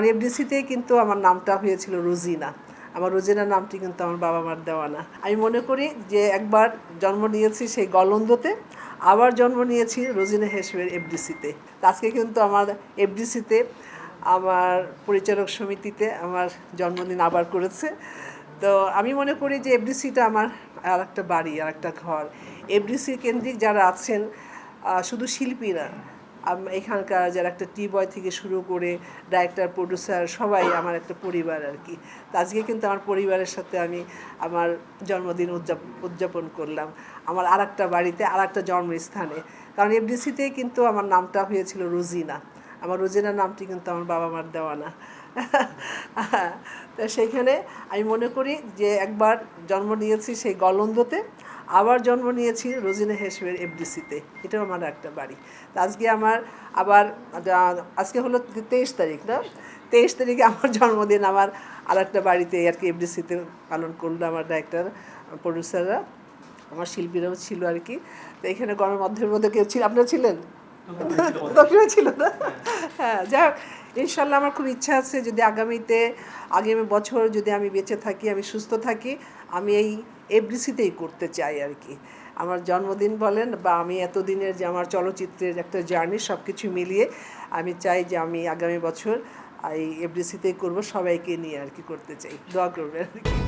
এফডিসিতে কিন্তু আমার নামটা হয়েছিল রোজিনা। আমার রোজিনা নামটি কিন্তু আমার বাবা মার দেওয়া না। আমি মনে করি যে একবার জন্ম নিয়েছি সেই গলন্দতে, আবার জন্ম নিয়েছি রোজিনা হেসেমের এফডিসিতে। আজকে কিন্তু আমার এফডিসিতে আমার পরিচালক সমিতিতে আমার জন্মদিন আবার করেছে। তো আমি মনে করি যে এফডিসিটা আমার আর একটা বাড়ি, আর একটা ঘর। এফডিসি কেন্দ্রিক যারা আছেন, শুধু শিল্পী না, এখানকার যারা একটা টি বয় থেকে শুরু করে ডাইরেক্টর, প্রডিউসার, সবাই আমার একটা পরিবার আর কি। তো আজকে কিন্তু আমার পরিবারের সাথে আমি আমার জন্মদিন উদযাপন করলাম আমার আর একটা বাড়িতে, আর একটা জন্মস্থানে। কারণ এফডিসিতে কিন্তু আমার নামটা হয়েছিল রোজিনা। আমার রোজিনা নামটি কিন্তু আমার বাবা মার দেওয়া না। তো সেইখানে আমি মনে করি যে একবার জন্ম নিয়েছি সেই গলন্দতে, আবার জন্ম নিয়েছি রোজিনা হেসেমের এফডিসিতে। এটাও আমার একটা বাড়ি। তো আজকে আমার আবার আজকে হলো 23 তারিখ, না? 23 তারিখে আমার জন্মদিন আমার আর একটা বাড়িতে আর কি এফডিসিতে পালন করলো আমার ডাইরেক্টর, প্রডিউসাররা, আমার শিল্পীরাও ছিল আর কি। তো এখানে গণমাধ্যমের মধ্যে কেউ ছিল, আপনারা ছিলেন? দক্ষিণে ছিল না? হ্যাঁ, যাই হোক, ইনশাল্লাহ আমার খুব ইচ্ছা আছে যদি আগামী বছর যদি আমি বেঁচে থাকি, আমি সুস্থ থাকি, আমি এই এফডিসিতেই করতে চাই আর কি। আমার জন্মদিন বলেন বা আমি এতদিনের যে আমার চলচ্চিত্রের একটা জার্নি, সব কিছু মিলিয়ে আমি চাই যে আমি আগামী বছর এই এফডিসিতেই করবো, সবাইকে নিয়ে আর কি করতে চাই। দোয়া করবেন আর কি।